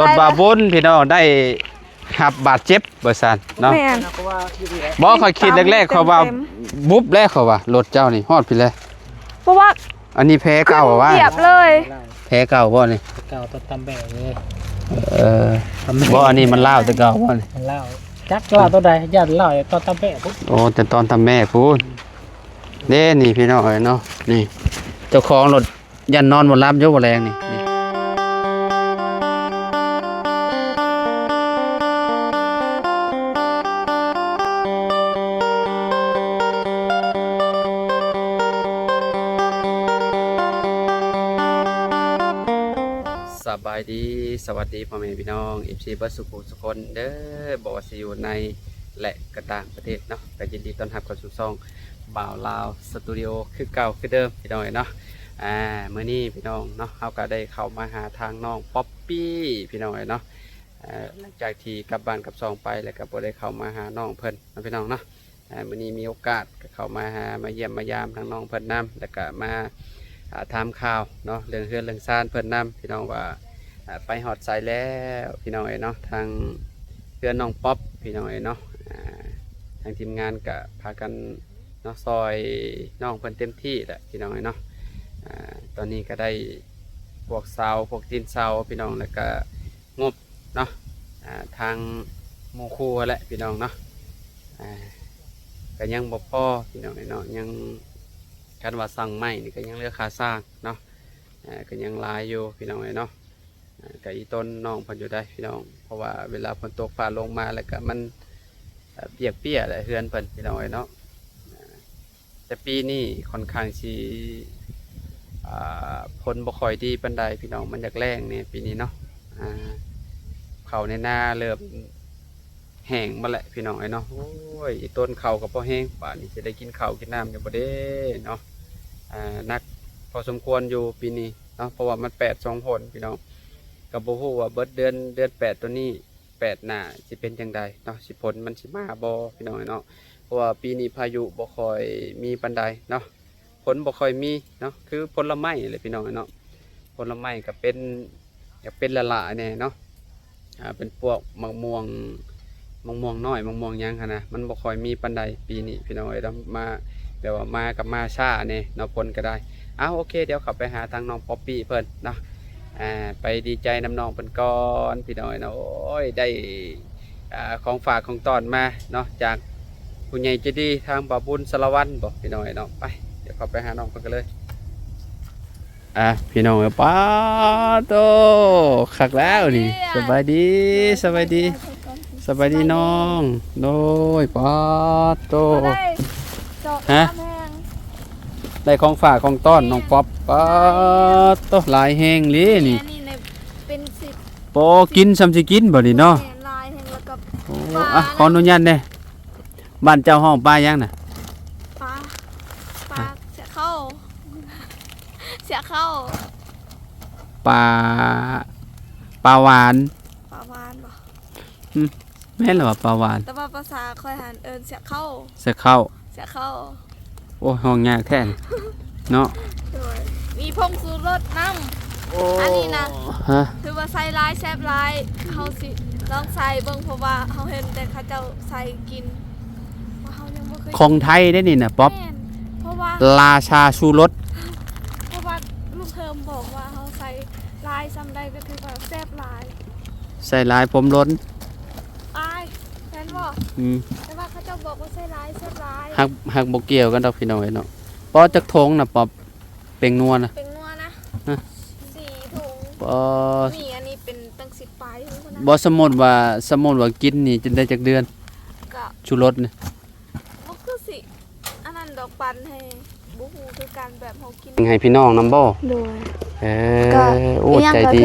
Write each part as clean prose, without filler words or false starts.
รถบาบุญพี่น้องได้หับบาดเจ็บบ่ซั่นเนาะบ่ค่อยคิดแรกๆเขาว่าบุบแรกเขาว่ารถเจ้านี่ฮอดพี่เลยเพราะว่าอันนี้แพ้เก่าว่าเหยียบเลยแพ้เก่าบ่นี่เก่าต้นตำแบกเลยบ่อันนี้มันลาวแต่เก่าบ่นี่ลาวจักลาวตัวใดญาติลาวต้นตำแบกพุ่นโอ้แต่ตอนทำแม่พูดเด้นี่พี่น้องเอ้ยเนาะนี่เจ้าของรถยันนอนบ่หลับอยู่บ่แรงนี่สบายดีสวัสดีพ่อแม่พี่น้อง FC เบิดสุขทุกคนเด้อบ่ว่าสิอยู่ในและก็ต่างประเทศเนาะก็ยินดีต้อนรับเข้าสู่ช่องบ่าวลาวสตูดิโอคือเก่าคือเดิมพี่น้องเนาะมื้อนี้พี่น้องเนาะเฮาก็ได้เข้ามาหาทางน้องป๊อปปี้พี่น้องเนาะหลังจากที่กลับบ้านกับซองไปแล้วก็บ่ได้เข้ามาหาน้องเพิ่นนะพี่น้องเนาะมื้อนี้มีโอกาสก็เข้ามาหามาเยี่ยมมายามทางน้องเพิ่นนำแล้วก็มาทำข่าวเนาะเรื่องเฮือนเรื่องซ่านเพิ่นนำพี่น้องว่าไปหอดสายแล้วพี่น้องเนาะทางเพื่อนน้องป๊อปพี่น้องเนาะทางทีมงานก็พากันเนาะซอยน้องเพิ่นเต็มที่แหละพี่น้องเนาะตอนนี้ก็ได้พวกเสาพวกตีนเสาพี่น้องแล้วก็งบเนาะทางโมคูแหละพี่น้องเนาะก็ยังบ่พอพี่น้องเนาะยังการว่าสั่งใหม่นี่ก็ยังเหลือค่าสร้างเนาะก็ยังหลายอยู่พี่น้องเนาะกับอีต้นน้องเพิ่นอยู่ได้พี่น้องเพราะว่าเวลาฝนตกฟ้าลงมาแล้วก็มันเปียกแหละเฮือนเพิ่นพี่น้องเนาะแต่ปีนี้ค่อนข้างสิผลบ่ค่อยดีปานใดพี่น้องมันอยากแรงเนี่ยปีนี้เนาะเขาในนาเริ่มแห้งมาแหละพี่น้องเนาะโอ้ยอีต้นเขาก็บ่แห้งป่านนี้จะได้กินข้าวกินน้ำอยู่บ่เด้เนาะนักพอสมควรอยู่ปีนี้เนาะเพราะว่ามัน8-2 ผลพี่น้องกับโบฮูว่าเบิดเดือน8ตัวนี้8หน้าสิเป็นจังใดเนาะสิผลมันสิมาบ่พี่น้องเนาะเพราะว่าปีนี้พายุบ่ค่อยมีปานใดเนาะผลบ่ค่อยมีเนาะคือผลไม้เลยพี่น้องเนาะผลไม้ก็เป็นอยากเป็นละละเนี่ยเนาะเป็นพวกมะม่วงน้อยมะม่วงยังค่ะนะมันบ่ค่อยมีปานใดปีนี้พี่น้องเนาะมาแบบว่ามากับมาช้าเนี่ยเนาะผลก็ได้โอเคเดี๋ยวขับไปหาทางน้องป๊อปปี้เพิ่นเนาะไปดีใจน้ำน้องเป็นก้อนพี่น้อยเนาะโอ้ยได้ของฝากของตอนมาเนาะจากผู้ใหญ่ใจดีทางบ่าวบุญสารวัตรบอกพี่น้อยเนาะไปเดี๋ยวเข้าไปหาน้องกันเลยพี่น้องป้าโตขักแล้วนี่สบายดีสบายดีสบายดีน้องโดยป้าโตฮะได้ของฝากของต้อนน้องป๊อปป๊าโตหลายแห้งเลยนี่เป็น10โปกินซ้ำสิกินบ่ดิเนาะลายแห้งแล้วก็โอ้ขออนุญาตเด้บ้านเจ้าห้องป้ายังน่ะปลาเสียเข้าปลาหวานบ่แม่นหรือว่าปลาหวานแต่ว่าภาษาค่อยหันเสียเข้าโอ้ห้องยากแท้เนาะมีผงชูรสน้ำอันนี้นะคือว่าใส่ลายแซ่บลายเขาสิลองใส่เบิ่งเพราะว่าเขาเห็นแต่เขาเจ้าใส่กินว่าเขายังไม่เคยของไทยได้นี่นะป๊อปเพราะว่าราชาชูรสเพราะว่าลูกเพิ่มบอกว่าเขาใส่ลายซ้ำใดก็คือว่าแซ่บลายใส่ลายผมล้นแม่นบ่แต่ว่าเขาเจ้าบอกว่าใส่ลายแซ่บลายหักบ่เกี่ยวกันดอกพี่น้อยเนาะป๊อจักทงน่ะป๊อปเป็งนัวนะ4 ถุงมีอันนี้เป็นตั้ง10ปลายบ่สมมุติว่ากินนี่จะได้จักเดือนชูรสนี่บ่คือสิอันนั้นดอกปันให้บ่ฮู้คือการแบบเฮากินให้พี่น้องนำบ่โดยโอ้ใจดี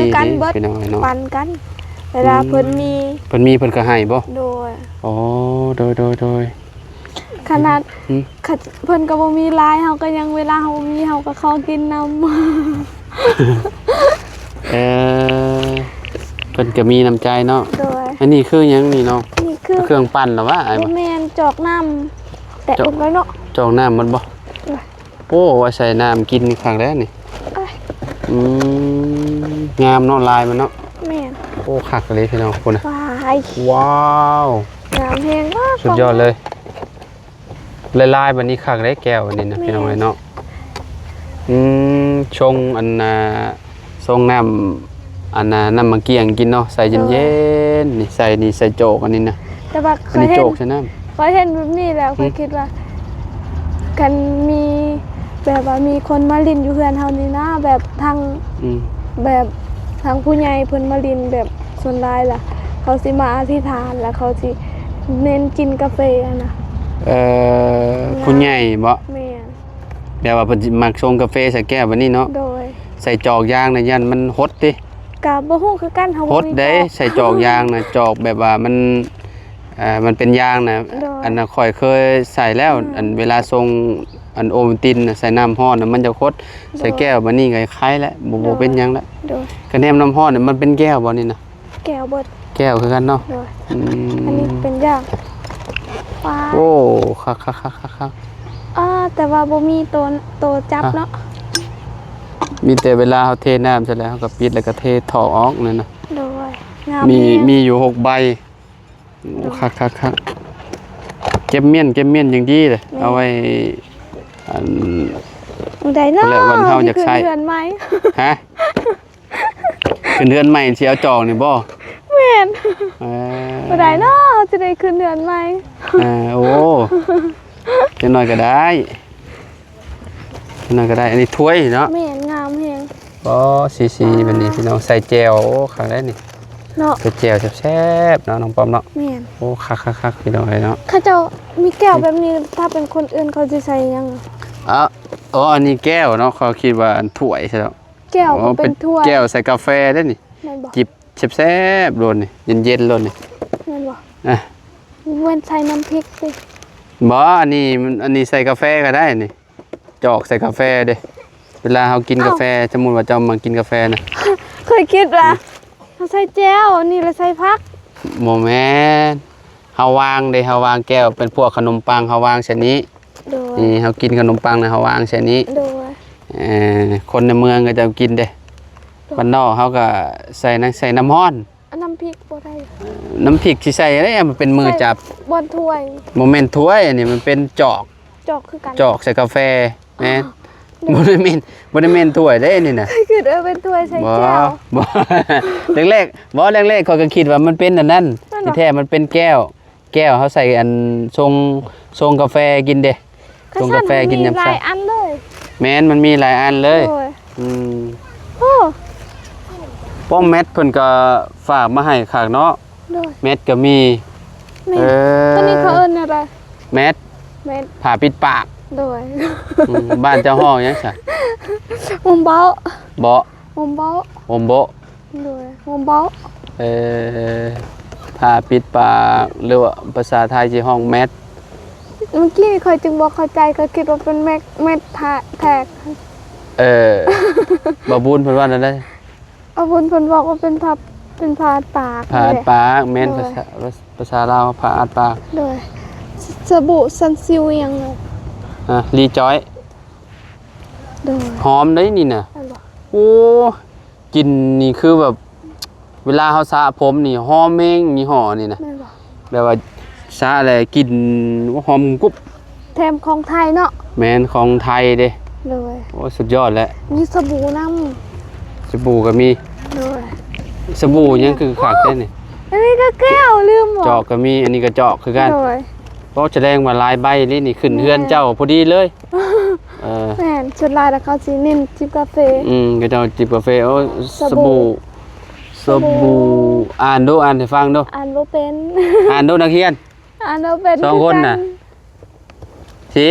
พี่น้องเนาะปันกันเวลาเพิ่นมีเพิ่นก็ให้บ่โดยอ๋อโดยขนาดเพิ่นก็บ่มีลายเฮาก็ยังเวลาเฮามีเฮาก็เข้ากินนำเพิ่นก็มีน้ำใจเนาะอันนี้คือหยังนี่เนาะนี่คือเครื่องปั่นหรอวะไอ้บ่แม่นจอกน้ำแต่ลงแล้วเนาะจอกน้ำมันบ่โอ้ว่าใส่น้ำกินครั้งแรกนี่งามเนาะลายมันเนาะแม่น อ้คักเลยพี่น้องคุณนะ วาย ว้าว งามเพลงมาก สุดยอดเลยลายๆแบบนี้คักได้แก้วอันนี้นะพี่น้องเลยเนาะชงอันชงน้ำอันน้ำมะเกียงกินเนาะใส่เย็นๆนี่ใส่โจกอันนี้นะ แต่ว่า อันนี้โจกใช่น้ เคยเห็นแบบนี้แล้วเคยคิดว่ากันมีแบบว่ามีคนมาลินอยู่เฮือนเฮานี่นะแบบทาง ำ แบบทางผู้ใหญ่เพิ่นมาลินแบบส่วนหลายล่ะ เขาสิมาอธิษฐานแล้วเขาสิเน้นกินกาแฟอะนะ ผู้ใหญ่บ่ แม่น แบบว่าเพิ่นสิมักชงกาแฟใส่แก้วแบบนี้เนาะ โดย ใส่จอกยางน่ะยันมันฮดติ กะบ่ฮู้คือกันเฮา ฮ บ่ ด มี ได้ จอก ใส่จอกยางน่ะจอกแบบว่ามันเป็นยางน่ะ โดย อันน่ะค่อยเคยใส่แล้วอันเวลาทรงอันโอวัลตินน่ะใส่น้ำร้อนน่ะมันจะคดใส่แก้วบัดนี้ก็คล้ายแล้วบ่เป็นหยังแล้ว โดย กระแนมน้ำร้อนน่ะมันเป็นแก้วบ่นี่น่ะ แก้วเบิด แก้วคือกันเนาะ โดย อืม อันนี้เป็นย่างว้า โอ้คักแต่ว่าบ่มีตัวจับเนาะ มีแต่เวลาเฮาเทน้ำเสร็จแล้วเฮาก็ปิดแล้วก็เทท่อออกนั่นน่ะ โดยงาม มี แฮง อยู่6ใบโอ้คักเก็บเมี่ยนอย่างดีเลยเอาไว้อัน ได้เนาะ แล้ววันเฮาอยากใช้ สิขึ้นเดือนไหม ฮะขึ้นเดือนใหม่สิเอาจองนี่บ่ แม่น เอ บ่ได้เนาะจะได้ขึ้นเดือนไหม โอ้จังหน่อยก็ได้จังหน่อยก็ได้ อันนี้ถ้วยเนาะ แม่นงามแฮง อ๋อสีแบบนี้พี่น้องใส่แจ่วโอ้ข้างได้นี่ เนาะ ใส่แจ่วแซ่บๆเนาะน้องปอมเนาะ แม่น โอ้คักพี่น้องเอ้ยเนาะ เขาเจ้ามีแก้วแบบนี้ถ้าเป็นคนอื่นเขาจะใส่ยังอะ อ๋ออันนี้แก้วเนาะเขาคิดว่าอันถ้วยใช่แล้ว แก้วมันเป็นถ้วย แก้วใส่กาแฟได้นี่ แม่นบ่ จิบแซ่บๆโดนนี่เย็นๆโดนนี่ แม่นบ่ อ่ะ เว้นใส่น้ำพริกสิ บ่อันนี้ใส่กาแฟก็ได้นี่จอกใส่กาแฟเด้เวลาเฮากินกาแฟสมมุติว่าเจ้ามากินกาแฟนะ เคยคิดว่าเขาใส่แก้วนี่แล้วใส่ผัก บ่แม่นเฮาวางเด้เฮาวางแก้วเป็นพวกขนมปังเฮาวางเช่นนี้ โดย นี่เฮากินขนมปังนะเฮาวางเช่นนี้ โดย คนในเมืองก็จะกินเด้บ้านนอกเฮาก็ใส่น้ำร้อน อันน้ำพริกบ่ได้ น้ำพริกที่ใส่ได้มันเป็นมือจับ บนถ้วย โมเมนต์ถ้วยอันนี้มันเป็นจอก จอกคือกัน จอกใส่กาแฟแม่นบ่ได้เมนถ้วยได้นี่น่ะ คือเป็นถ้วยใส่ บ่ แก้ว บ่ แรกๆข้อยก็คิดว่ามันเป็นอันนั้น นั่นเหรอ ที่แท้มันเป็นแก้วเฮาใส่อันชงกาแฟกินเด้ชงกาแฟกินยาม หลา เช้าย อันเลย แม่นมันมีหลายอันเลย โดย อืม โอ้ ป้อมแมทเพิ่นก็ฝากมาให้ขากเนาะ โดย แมทก็มี แม่ตัวนี้เขาเอิ้นอะไร แมท แม่ ผ้าปิดปาก โดย บ้านเจ้าห้องหยังซะ มุมเบ้า เบาะ มุมเบ้า โอมโบะ โดยมุมเบ้า ผ้าปิดปากหรือว่าภาษาไทยสิห้องแมท เมื่อกี้เคยจึงบอกเข้าใจก็คิดว่าเป็นเม็ดแทก บ่บุญเพิ่นว่านั่นได้ เอาบุญเพิ่นบอกว่าเป็นผ้าปาก ผ้าอัดปากแม่น โดย ภาษาลาวผ้าอัดปาก โดยสบู่ซันซิลยังไง รีจอย โดย หอมได้นี่น่ะ อันบอก โอ้กลินนี่คือแบบ เวลาเฮาสระผมนี่หอมแม่งมีห่อนี่นะ แม่บอก แบบว่าสระอะไรกลินหอมกุ๊บ แถมของไทยเนาะ แม่นของไทยเด้ โดย โอ้สุดยอดแล้ว มีสบู่น้ สบู่ก็มี ำโดย สบู่ยังคือคักได้นี่ อันนี้ก็แก้วลืมบอก จอกก็มีอันนี้ก็จอกคือกัน โดย เพราะแสดงว่าลายใบนี่ขึ้นเฮือนเจ้าพอดีเลยแม่นชุดลายแต่เขาสีนิ่นจิบกาแฟ ก็เจ้าจิบกาแฟโอ้ส สบู่ บู่อ่านดูอ่านให้ฟังดู อ่านบ่เป็น อ่านดูนักเรียน อ่านบ่เป็น สองคนน่ะ สิ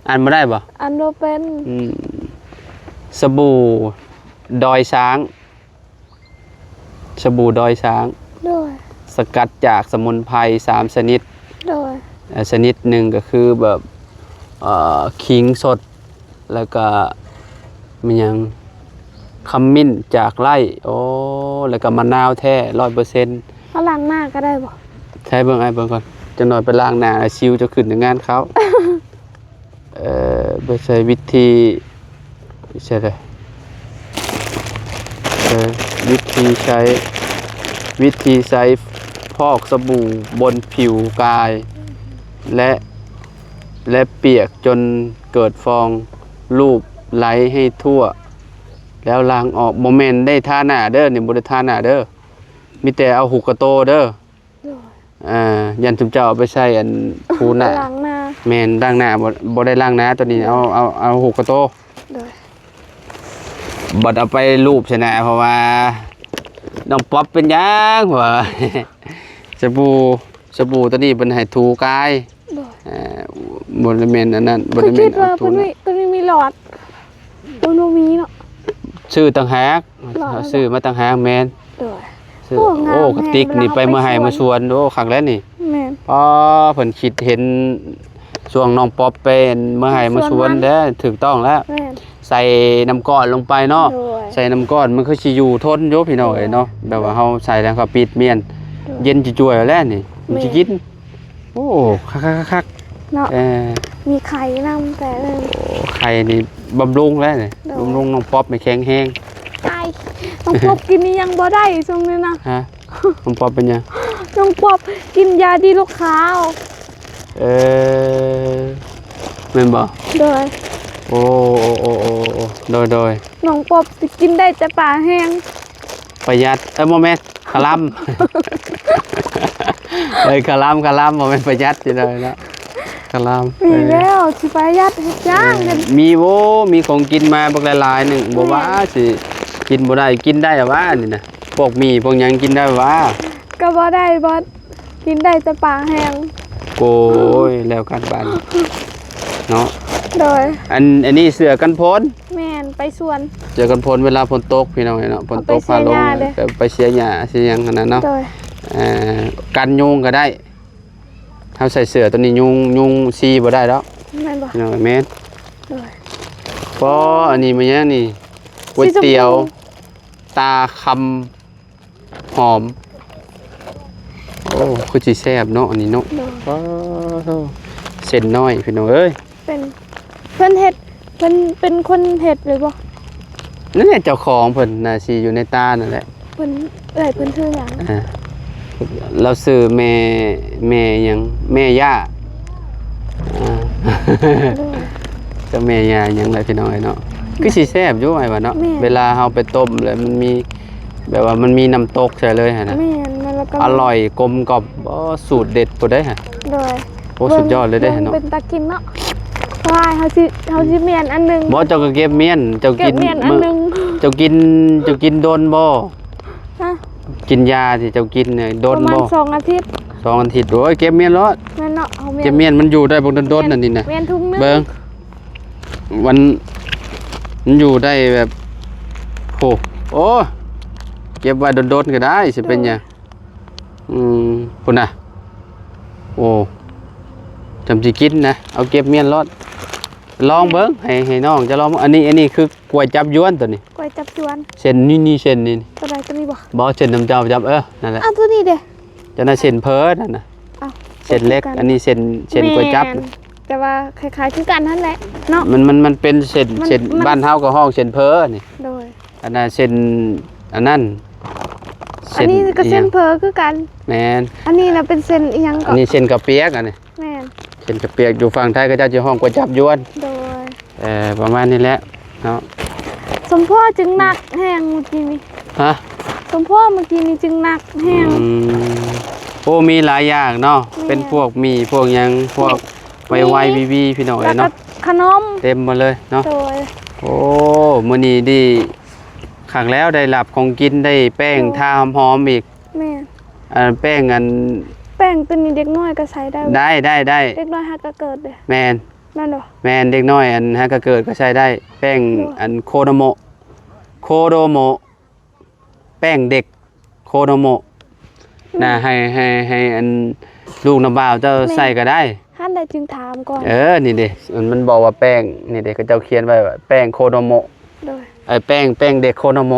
อ่านบ่ได้บ่ อ่านบ่เป็น สบู่ดอยช้างสบู่ดอยช้าง โดย สกัดจากสมุนไพร3ชนิด โดย ชนิดหนึ่งก็คือแบบขิงสดแล้วก็มันยังขมิ้นจากไร่โอ้แล้วก็มะนาวแท้100% เขาล้างหน้าก็ได้บ่ ใช้เบิ่งไอ้เบิ่งก่อนจะหน่อยไปล้างหน้าชิวจะขึ้นในงานเขาไปใช้วิธีใช่เลยวิธีใช้ วิธีใช้พอกสบู่บนผิวกาย และเปียกจนเกิดฟองรูปไหลให้ทั่ว แล้วล้างออกโมเมนได้ทาหน้าเด้อนี่บ่ได้ทาหน้าเด้อมีแต่เอาหุกกระโตเด้อยันจุมเจ้าเอาไปใส่อันทูหน้า ล้างหน้า แม่นล้างหน้าบ่ได้ล้างหน้าตัวนี้เอาหุกกระโต โดย บัดเอาไปรูปชนะเพราะว่าน้องป๊อปเป็นหยังว่า สบู่ตัวนี้เป็นให้ถูกาย โดย บริเวณอันนั้นบ คือ ริเว คิ ณ ดว่าเพิ่นมีหลอดเพิ่นบ่มีเนาะ ชื่อต่างหาก หรอ ชื่อมาต่างหากแม่น โดย ชื่อ โอ้งาม โอ้กระติก แม่น นี่ไป เวลา มาให้ ไป มาชวนโอ้ครั้งแล้วนี่ แม่น อ๋อเพิ่นคิดเห็นช่วงน้องป๊อปเป็นมาให้มาชวนเด้อถูกต้องแล้ว แม่น ใส่น้ำก้อนลงไปเนาะ โดย ใส่น้ำก้อนมันคือสิอยู่ทนอยู่พี่น้องเอ้ยเนาะแบบว่าเฮาใส่แล้วก็ปิดเมียน เย็นจะจ่วยแล้วนี่มันจะกินโอ้คัก เนาะ มีไข่นำแต่เลย ไข่นี่บำรุงแล้วนี่ โดย บำรุงน้องป๊อปไม่แข็งแห้ง ไก่น้องปอบกินนี่ยังบ่ได้ช่วงนี้นะ ฮะน้องป๊อปเป็นยัง น้องปอบกินยาดีลูกค้าว แม่นบ่ โดย โอ้โดย น้องปอบสิกินได้แต่ปลาแห้ง ประหยัดโมเมนต์คาลัม คาลัมโมเมนต์ประหยัดสิเลยแล้วคาลัม มีแล้วสิประหยัดเฮ็ดย่างกัน มีของกินมาบักหลายๆหนึ่งบ่ว่าสิกินบ่ได้กินได้อะว่านี่นะพวกมีพวกหยังกินได้ว่า ก็บ่ได้บ่กินได้แต่ปลาแห้ง โอ้ยแล้วกันบ้านเนาะ โดย อันนี้เสือกันฝน แม่นไปสวน เสือกันฝนเวลาฝนตกพี่น้องเนาะฝนตก เอาไป ฟ้าลง เสียหญ้าเด้อ ไปเสียหญ้าเสียหยังขนาดเนาะ โดย กันยุงก็ได้เฮาใส่เสือตัวนี้ยุงซีบ่ได้แล้ว แม่นบ่ พี่น้องแม่น โดย เพราะอันนี้มันยังนี่ก๋วยเตี๋ยวตาคำหอมโอ้คือสิแซ่บเนาะอันนี้เนาะ โดย เส้นน้อยพี่น้องเอ้ย เป็นเพิ่นเฮ็ดเพิ่นเป็นคนเฮ็ดเลยบ่ นั่นแหละเจ้าของเพิ่นน่ะสิอยู่ในตานั่นแหละ เพิ่นเพิ่นชื่อหยัง เราซื้อแม่หยังแม่ย่าอ่า โดย เจ้าแม่ย่าหยังไรพี่น้องเอ้ยเนาะคือสิแซ่บอยู่ไอ้ว่าเนาะ แม่ เวลาเฮาไปต้มแล้วมันมีแบบว่ามันมีน้ำตกใช่เลยหั่นน่ะ แม่นมันแล้วก็ อร่อยกลมกล่อมบ่สูตรเด็ดบ่ได้ฮะ โดย โอ้สุดยอดเลยได้อ บิ่ง เนาะ เป็นตากินเนาะเพราะว่าเฮาสิเมียนอันหนึง บ่เจ้าก็เก็บเมียนเจ้า เก็ กิ บ น เมียนอันหนึง เจ้ากินโดนบ่ ฮะ กินยาที่เจ้ากินเนี่ยโด ป น ระมา บ่ ณ2อาทิตย์ 2 อาทิตย์โอ้ยเก็บเมียนรถ แม่นเนาะเฮาเมียน เก็บเมียนมันอยู่ได้บ่โดนๆนั่นนี่น่ะ เมียนทุ่งนึง เบิ่งมันอยู่ได้แบบโอ้เก็บไว้โดนๆก็ได้สิเป็นหยังพุ่นน่ะโอ้จำสิกินนะเอาเก็บเมียนรถลองเบิ่งให้น้องจะลองอันนี้คือกล้วยจับยวนตัวนี้ ก๋วยจับจวน เส้นนี่เส้นนี่ ตัวใดตัวนี้บ่ บ่เส้นน้ำเจ้าจับนั่นแหละ อ้าวตัวนี้เด้ จะน่าเส้นเพ้อนั่นน่ะ อ้าว เส้นเล็กอันนี้เส้นกล้วยจับ แม่นแต่ว่าคล้ายๆคือกันนั่นแหละเนาะ มันเป็นเส้น มัน เส้น มัน บ้านเฮาก็ห้องเส้นเพ้อนี่ โดย อันนั้นเส้นอันนั้น อันนี้ก็เส้นเพอคือกัน แม่น อันนี้น่ะเป็นเส้นอีหยัง อั ก็ นนี้เส้นกระเปียกอันนี้ แม่น เส้นกระเปียกอยู่ฝั่งไทยก็จะอยู่ห้องกล้วยจับยวน โดย ประมาณนี้แหละเนาะ สมพ่อจึงหนักแห้งเมื่อกี้นี้ ฮะ สมพ่อเมื่อกี้นี้จึงหนักแห้ง โอ้มีหลายอย่างเนาะ แม่ เป็นพวกมีพวกหยังพวกไวบีพี่น้อง แล้วก็ เนาะ ขนม เต็มหมดเลยเนาะ โดย โอ้มื้อนี้ดีขังแล้วได้หลับของกินได้แป้งทาหอมๆอีก แม่ แป้งอัน แป้งตัวนี้เด็กน้อยก็ใช้ได้ ได้ เด็กน้อยฮักก็เกิดเด้ แมน แม่นบ่ แมนเด็กน้อยอันฮะก็เกิดก็ใช้ได้ แป้งอันโคโดโมแป้งเด็กโคโดโมนะให้อันลูกน้ำบ่าวเจ้าใส่ก็ได้ ท่านใดจึงถามก่อน นี่เด้มันบอกว่าแป้งนี่เด้ก็เจ้าเขียนไว้ว่าแป้งโคโดโม โดย แป้งเด็กโคโดโม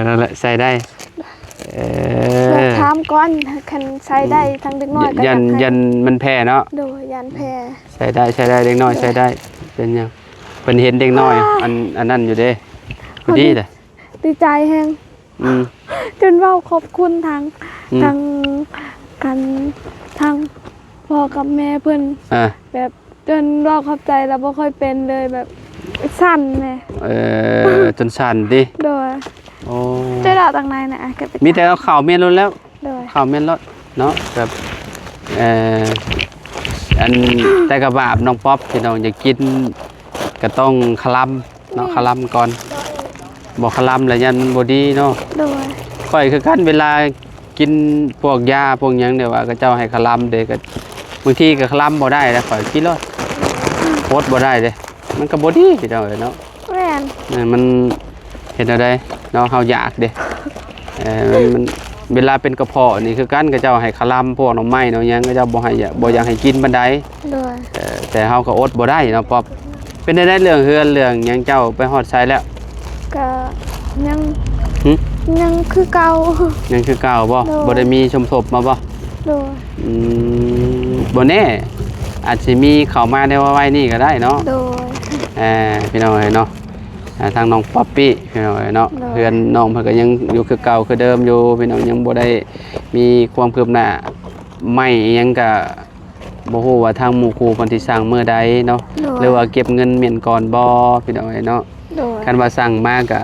นั่นแหละใส่ได้ ถามก่อนคันใช้ได้ทั้งเด็กน้อยก็ ยันมันแพ้เนาะ โดยยันแพ้ ใช้ได้เด็กน้อยใช้ได้เป็นยังเป็นเห็นเด็กน้อยอันนั้นอยู่เด้พอดีเลย ดีใจแฮง จนเว้าขอบคุณทางกันทางพ่อกับแม่เพิ่นแบบจนเว้าขอบใจแล้วบ่ค่อยเป็นเลยแบบสั่นแม่จนสั่นดิโดยโอ้เจ้าดาวต่างในน่ะมีแต่เอาข้าวเมียนรถแล้วโดยข้าวเมียนรถเนาะแบบอันแต่กระบาบน้องป๊อปพี่น้องอยากกินก็ต้องคลำเนาะคลำก่อนบอกคลำแล้วยันมันบ่ดีเนาะโดยค่อยคือกันเวลากินพวกยาพวกหยังเดี๋ยวว่าก็เจ้าให้คลำเด้ก็บางทีก็คลำบ่ได้แล้วข่อยกินรถโคตรบ่ได้เด้มันก็บ่ดีพี่น้องเนาะแม่นมันเฮ็ดเอาได้เนาะเฮาอยากเด้มันเวลาเป็นกระเพาะนี่คือกันก็เจ้าให้คลำพวกหน่อไม้เนาะหยังก็เจ้าบ่อยากให้กินปานใดแต่เฮาก็อดบ่ได้เนาะป๊อบเป็นได้เรื่องเฮือนเรื่องหยังเจ้าไปฮอดไสแล้วก็ยังคือเก่ายังคือเก่าบ่ได้มีชมทบมาบ่บ่แน่อาจสิมีเข้ามาได้ไว้นี่ก็ได้เนาะพี่น้องเนาะทางน้องป๊อปปี้พี่น้องเนาะเพื่อนน้องเพิ่นก็ยังอยู่คือเก่าคือเดิมอยู่พี่น้องยังบ่ได้มีความคืบหน้าไม่ยังก็บ่ฮู้ว่าทางหมู่ครูเพิ่นสิสร้างมื้อใดเนาะหรือว่าเก็บเงินเมียนก่อนบ่พี่น้องเนาะคันว่าสั่งมาก็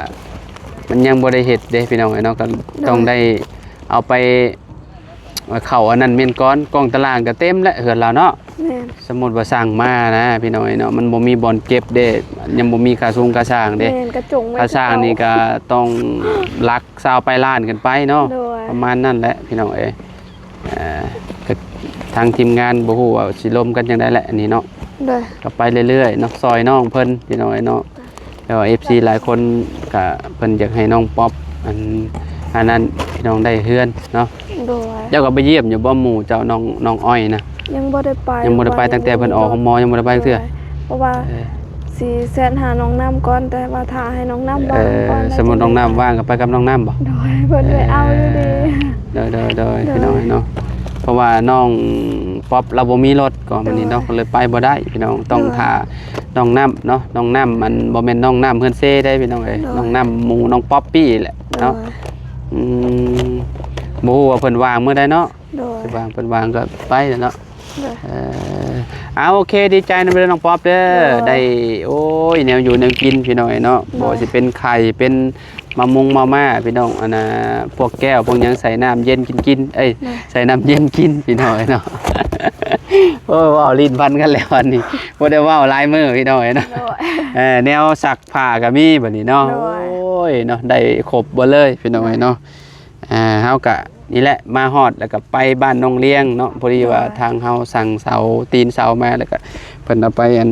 มันยังบ่ได้เฮ็ดเด้พี่น้องเนาะก็ต้องได้เอาไปเข้าอันนั้นเมียนก่อนกองตารางก็เต็มแล้วเฮือนเราเนาะสมมุติว่าสั่งมานะพี่น้องเนาะมันบ่มีบ่อนเก็บเด้ยังบ่มีค่าสูงค่าสร้างเด้ค่าสร้างนี่ก็ต้องหลัก20ไปล้านกันไปเนาะประมาณนั้นแหละพี่น้องก็ทางทีมงานบ่ฮู้ว่าสิล้มกันจังได๋แหละอันนี้เนาะก็ไปเรื่อยๆเนาะซอยน้องเพิ่นพี่น้องเนาะแล้ว FC หลายคนก็เพิ่นอยากให้น้องป๊อปอันนั้นพี่น้องได้เฮือนเนาะเจ้าก็ไปเยี่ยมอยู่บ่หมู่เจ้าน้องอ้อยนะยังบ่ได้ไปตั้งแต่เพิ่นออกของหมอยังบ่ได้ไปเทื่อเพราะว่าสิแซนหาน้องน้ำก่อนแต่ว่าถ้าให้น้องน้ำว่างก่อนสมมุติน้องน้ำว่างก็ไปกับน้องน้ำบ่โดยเพิ่นไปเอาอยู่ดีโดยพี่น้องเนาะเพราะว่าน้องป๊อปเราบ่มีรถก่อนมื้อนี้เนาะก็เลยไปบ่ได้พี่น้องต้องท่าน้องน้ำเนาะน้องน้ำมันบ่แม่นน้องน้ำเพิ่นเซ่ได้พี่น้องเอ้ยน้องน้ำหมู่น้องป๊อปปี้แหละเนาะบ่ฮู้ว่าเพิ่นว่างมื้อใดเนาะสิว่างเพิ่นว่างก็ไปเนาะโอเคดีใจนำเด้อน้องป๊อปเด้อได้โอ้ยแนวอยู่แนวกินพี่น้องเนาะบ่สิเป็นไข่เป็นมาม่าพี่น้องอันน่ะพวกแก้วพวกหยังใส่น้ำเย็นกินใส่น้ำเย็นกินพี่น้องเนาะโอ้ว้าวลิ้นพันกันแล้วอันนี้บ่ได้ว้าวลายมือพี่น้องเนาะแนวซักผ้าก็มีบัดนี้เนาะโอ้ยเนาะได้ครบบ่เลยพี่น้องเนาะเฮาก็นี่แหละมาฮอดแล้วก็ไปบ้านน้องเลี้ยงเนาะพอดีว่าทางเฮาสั่งเสาตีนเสามาแล้วก็เพิ่นเอาไปอั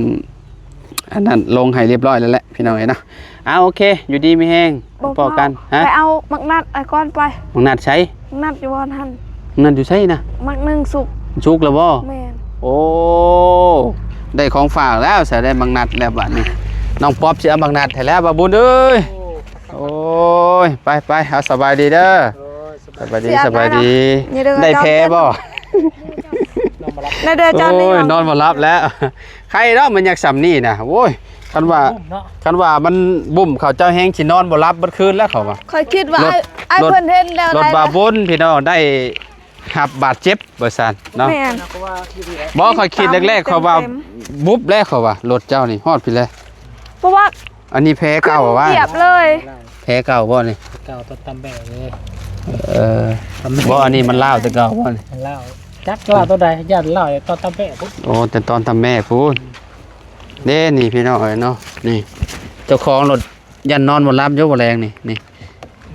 นนั้นลงให้เรียบร้อยแล้วแหละพี่น้องเนาะโอเคอยู่ดีมีแฮงพอกันไปเอามักนัดไอ้ก้อนไปมักนัดใช้มักนัดอยู่บ่ทันมักนัดอยู่ใช้นะมักนึงสุกแล้วบ่แม่นโอ้ได้ของฝากแล้วใส่ได้มักนัดแล้วบัดนี้น้องป๊อปสิเอามักนัดให้แล้วบ่บุญเอ้ยโอ้ยไปเอาสบายดีเด้อสบายดีได้แพ้บ่ได้เด้อจอนนี่นอนบ่หลับแล้วใครเนาะมันอยากสำนี่นะโอ้ยคันว่ามันบุ่มเขาเจ้าแห้งสินอนบ่หลับเบิดคืนแล้วเขาว่าค่อยคิดว่าไอ้เพิ่นเห็นแล้วรถบาบุญพี่น้องได้รับบาดเจ็บบ่ซั่นเนาะบ่ค่อยคิดแรกๆเขาว่าบุบแรกเขาว่ารถเจ้านี่ฮอดพี่เลยเพราะว่าอันนี้แพ้เก่าว่าเทียบเลยแพ้เก่าบ่นี่เก่าตำแบะเลยบ่อันนี้มันลาวแต่เก่าบ่นี่มันลาวจักลาวตัวใดญาติลาวตอนตำแบะพุ่นโอ้แต่ตอนตำแม่พุ่นเด้นี่พี่น้องเนาะนี่เจ้าของรถยันนอนบ่หลับอยู่บ่แรงนี่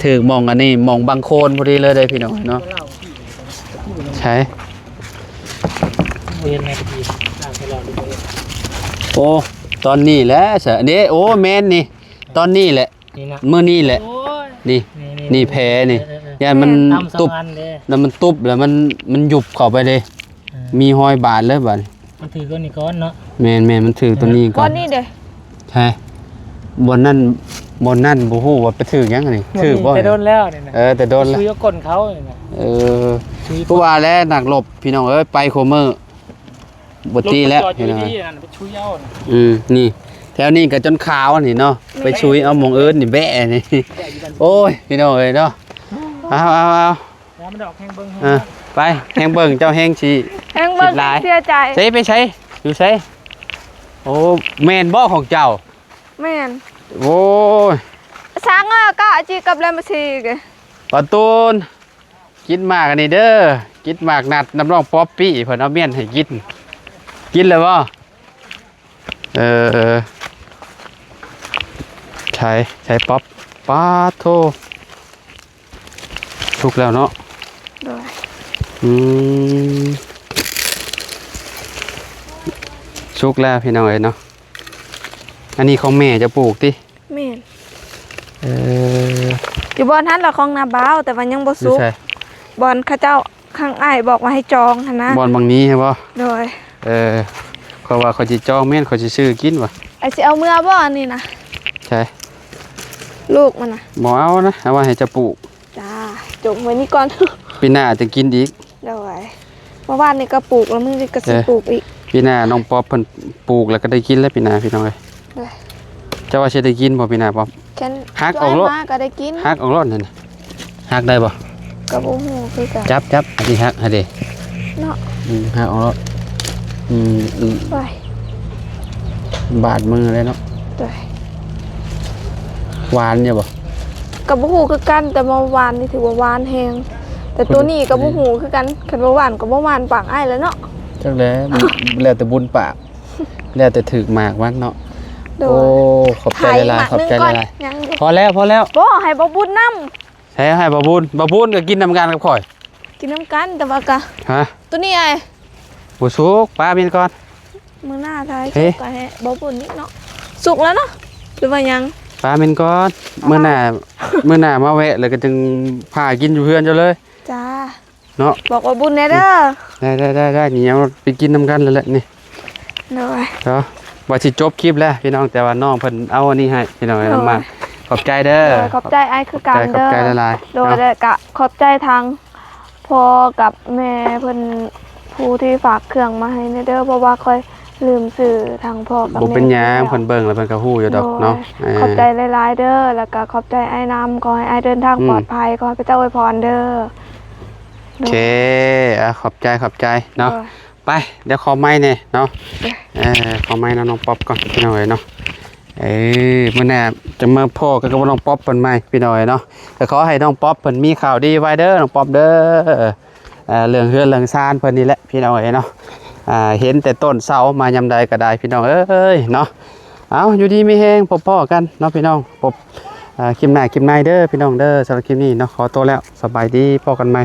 ถึกมองอันนี้มองบางโคนพอดีเลยเด้พี่น้องเนาะใช่โอ้ตอนนี้แหละเสะนี่โอ้แม่นนี่ตอนนี้แหละมื้อนี้แหละนี่แผลนี่ยันมันตุบแล้วมันตุบแล้วมันยุบเข้าไปเลยมีรอยบาดเลยบาดมันถือตัวนี้ก่อนเนาะแม่นมันถือตัวนี้ก่อนนี่เด้ใช่บนนั่นบ่ฮู้ว่าไปถือหยังนี่ถือบ่แต่โดนแล้วนี่นะแต่โดนแล้วช่วยก้นเขานี่นะผู้ว่าแล้วหนักหลบพี่น้องไปโคเมอร์บ่ตีแล้วพี่น้องนี่ ถวนี้ก็จนขาวนี่เนาะไปชุยเอาหมองเอิ้นนี่แบะนี่โอ้ยพี่น้องเอ้ยเนาะเอา แล้วมันดอกแห้งเบิ่ง ไปแฮงเบิ่งเจ้าแฮงสิ แห้งเบิ่งเสียใจ ใช้ไปใช้อยู่ใช้โอ้แม่นบ่ของเจ้า แม่น โอ้ย sáng có chị cặp lên một xì kìa ปะตูนกินหมากอันนี้เด้อกินหมากนัดน้ำร้องป๊อปปี้เพิ่นเอาเมียนให้กินเลยบ่ใช้ป๊อปปาโทสุกแล้วเนาะ rồi สุกแล้วพี่น้องเอ้ยเนาะอันนี้ของแม่จะปลูกติ miền thì bọn hắn là con nà báo tại vì nhưng bố ไม่ xuống ใช่ bọn khá cháu khang aiบอกมาให้จองhả na บอลบางนี้ใช่ป่ะ rồi เขาว่าเขาจะจองแม่นเขาจะซื้อกินวะ ai sẽ ao mưa bó anh này nè ใช่ ลูกมันน่ะ บ่เอานะเอาว่าให้จะปลูก จ้าจุกไว้นี่ก่อน ปีหน้าจะกินอีก rồi เมื่อวานนี่ก็ปลูกแล้วมึงนี่ก็สิปลูกอีก ปีหน้าน้องป๊อปเพิ่นปลูกแล้วก็ได้กินแล้วปีหน้าพี่น้องเอ้ย เลย เจ้าว่าสิได้กินบ่ปีหน้าป๊อป ฉัน หัก ช่ อ ว อก ย โลด มาก็ได้กิน หักออกรอดนั่นน่ะหักได้บ่ กับโอ้โหคือกัน จับอันนี้หักให้เด้ เนาะ หักออกรอด ไป บาดมือเลยเนาะ เลย หวานอยู่บ่ กับโอ้โหคือกันแต่เมื่อวานนี่ถือว่าหวานแฮงแต่ตัวนี้กับโอ้โหคือกันคันว่าหวานกับบ่หวานปากอ้ายแล้วเนาะ จักแล้วแล้วแต่บุญปากแล้วแต่ถึกหมากมันเนาะ โด โอ้ ย ขอบใจหลายๆขอบใจหลาย ยัง ๆพอแล้ว บ่ให้บ่บุญน้ ใช้ให้บาบูนก็กินน้ำกันกับข่อย ำกินน้ำกันแต่ว่ากะ ฮะ ตัวนี้ไอ้ บุสุกป้าบินก่อน มื้อหน้าทาย เฮ้ สุกก็ให้บ่บุญนิดเนาะสุกแล้วเนาะหรือว่ายัง ป้าบินก่อนเมื่อหน้ามาแวะแล้วก็จึงพากินอยู่เพื่อนเจ้าเลย จ้า เนาะ บอกว่าบุญแน่เด้อ ได้นี่เอาไปกินน้ำกันแล้วแหละนี่ โดย เนาะว่าสิจบคลิปแล้วพี่น้องแต่ว่าน้องเพิ่นเอาอันนี้ให้พี่น้องให้น้ำมาขอบใจเด้อ โดยขอบใจไอ้คือกัน ขอบ เด้อ ใจหลายๆ โดย เนาะ ได้กะขอบใจทางพ่อกับแม่เพิ่นผู้ที่ฝากเครื่องมาให้เด้อเพราะว่าค่อยลืมสื่อทางพ่อกับ บ่ แม่ เป็นหยังเพิ่นเบิ่งแล้วเพิ่นก็ฮู้อยู่ดอกเนาะ ขอบใจหลายๆเด้อแล้วก็ขอบใจไอ้น้ำขอให้ไอ้เดินทางปลอดภัยขอให้พระเจ้าอวยพรเด้อ โอเคขอบใจเนาะไปเดี๋ยวขอไม้เนี่ยเนาะขอไม้น้องป๊อปก่อนพี่น้อยเนาะมื้อหน้าจะมาพ่อกับน้องป๊อปเพิ่นใหม่พี่น้อยเนาะก็ขอให้น้องป๊อปเพิ่นมีข่าวดีไว้เด้อน้องป๊อปเด้อเรื่องเฮือนเรื่องซ่านเพิ่นนี่แหละพี่น้อยเนาะเห็นแต่ต้นเสามายามใดก็ได้พี่น้องเอ้ยเนาะเอาอยู่ดีมีแฮงพบพ่อกันเนาะพี่น้องพบคลิปหน้าเด้อพี่น้องเด้อสำหรับคลิปนี้เนาะขอตัวแล้วสบายดีพบกันใหม่